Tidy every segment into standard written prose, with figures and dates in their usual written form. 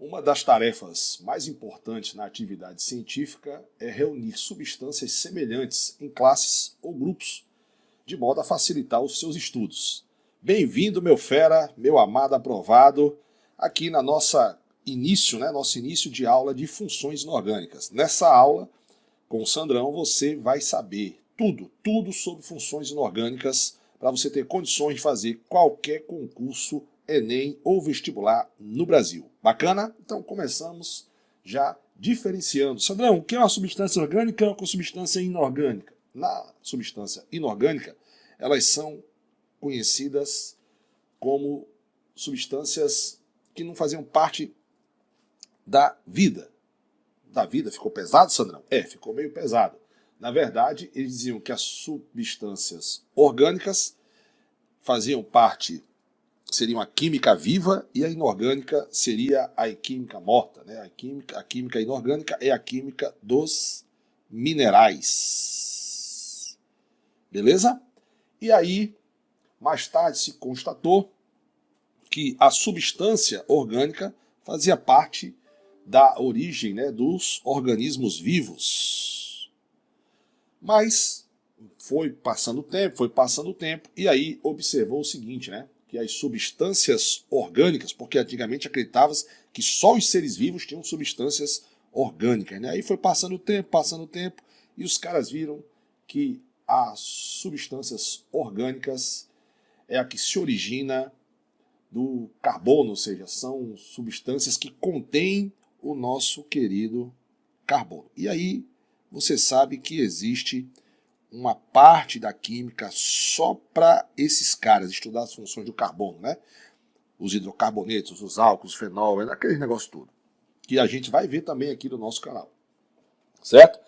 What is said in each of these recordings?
Uma das tarefas mais importantes na atividade científica é reunir substâncias semelhantes em classes ou grupos, de modo a facilitar os seus estudos. Bem-vindo, meu fera, meu amado aprovado, aqui na nosso início de aula de funções inorgânicas. Nessa aula, com o Sandrão, você vai saber tudo sobre funções inorgânicas para você ter condições de fazer qualquer concurso Enem ou vestibular no Brasil. Bacana? Então começamos já diferenciando. Sandrão, o que é uma substância orgânica e uma substância inorgânica? Na substância inorgânica, elas são conhecidas como substâncias que não faziam parte da vida. Da vida ficou pesado, Sandrão? Ficou meio pesado. Na verdade, eles diziam que as substâncias orgânicas faziam parte, seriam a química viva, e a inorgânica seria a química morta, né? A química inorgânica é a química dos minerais. Beleza? E aí, mais tarde se constatou que a substância orgânica fazia parte da origem, né, dos organismos vivos. Mas foi passando o tempo, e aí observou o seguinte, né? Que as substâncias orgânicas, porque antigamente acreditava-se que só os seres vivos tinham substâncias orgânicas, né? Aí foi passando o tempo, e os caras viram que as substâncias orgânicas é a que se origina do carbono, ou seja, são substâncias que contêm o nosso querido carbono. E aí você sabe que existe uma parte da química só para esses caras, estudar as funções do carbono, né? Os hidrocarbonetos, os álcools, os fenol, aquele negócio tudo. Que a gente vai ver também aqui no nosso canal. Certo?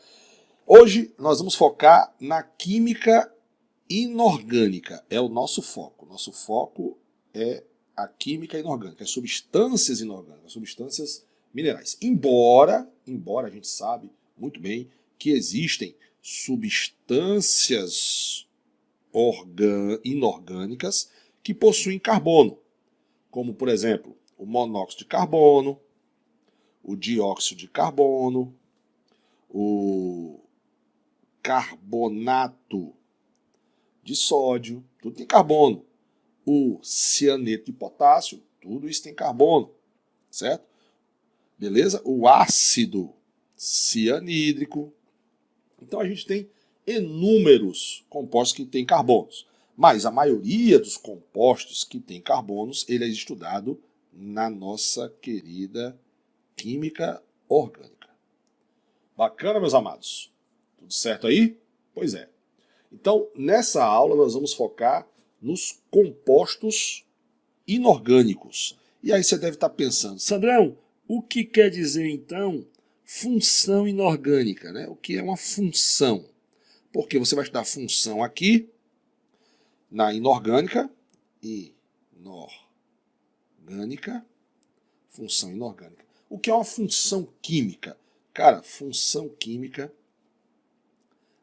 Hoje nós vamos focar na química inorgânica. É o nosso foco. Nosso foco é a química inorgânica, as substâncias inorgânicas, as substâncias minerais. Embora a gente sabe muito bem que existem substâncias inorgânicas que possuem carbono, como, por exemplo, o monóxido de carbono, o dióxido de carbono, o carbonato de sódio, tudo tem carbono. O cianeto de potássio, tudo isso tem carbono, certo? Beleza? O ácido cianídrico. Então a gente tem inúmeros compostos que têm carbonos, mas a maioria dos compostos que têm carbonos, ele é estudado na nossa querida química orgânica. Bacana, meus amados? Tudo certo aí? Pois é. Então, nessa aula nós vamos focar nos compostos inorgânicos. E aí você deve estar pensando, Sandrão, o que quer dizer então função inorgânica, né? O que é uma função? Porque você vai estudar função aqui, na inorgânica, função inorgânica. O que é uma função química? Cara, função química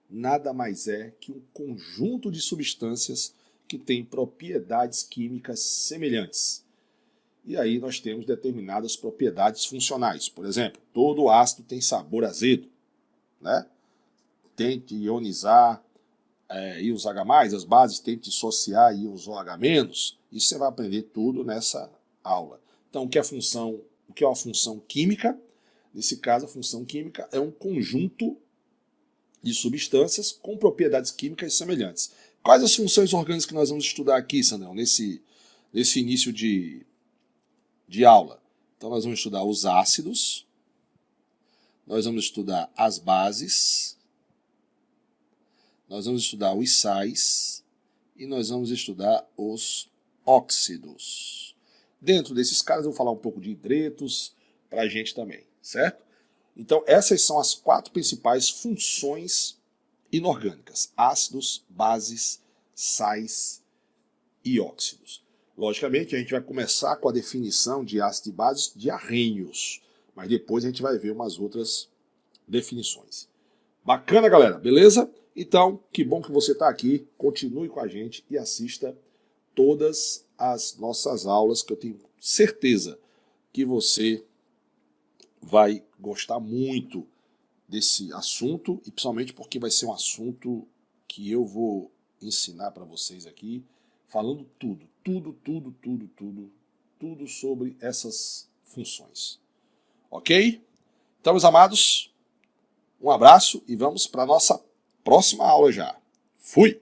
nada mais é que um conjunto de substâncias que tem propriedades químicas semelhantes. E aí nós temos determinadas propriedades funcionais. Por exemplo, todo ácido tem sabor azedo, né? Tente ionizar íons H+, as bases tente dissociar íons OH-. Isso você vai aprender tudo nessa aula. Então, o que é uma função química? Nesse caso, a função química é um conjunto de substâncias com propriedades químicas semelhantes. Quais as funções orgânicas que nós vamos estudar aqui, Sandrão, nesse início de aula? Então nós vamos estudar os ácidos, nós vamos estudar as bases, nós vamos estudar os sais e nós vamos estudar os óxidos. Dentro desses caras eu vou falar um pouco de hidretos para a gente também, certo? Então essas são as 4 principais funções inorgânicas: ácidos, bases, sais e óxidos. Logicamente, a gente vai começar com a definição de ácidos e bases de Arrhenius, mas depois a gente vai ver umas outras definições. Bacana, galera? Beleza? Então, que bom que você está aqui. Continue com a gente e assista todas as nossas aulas, que eu tenho certeza que você vai gostar muito desse assunto, e principalmente porque vai ser um assunto que eu vou ensinar para vocês aqui, falando tudo sobre essas funções. Ok? Então, meus amados, um abraço e vamos para a nossa próxima aula já. Fui!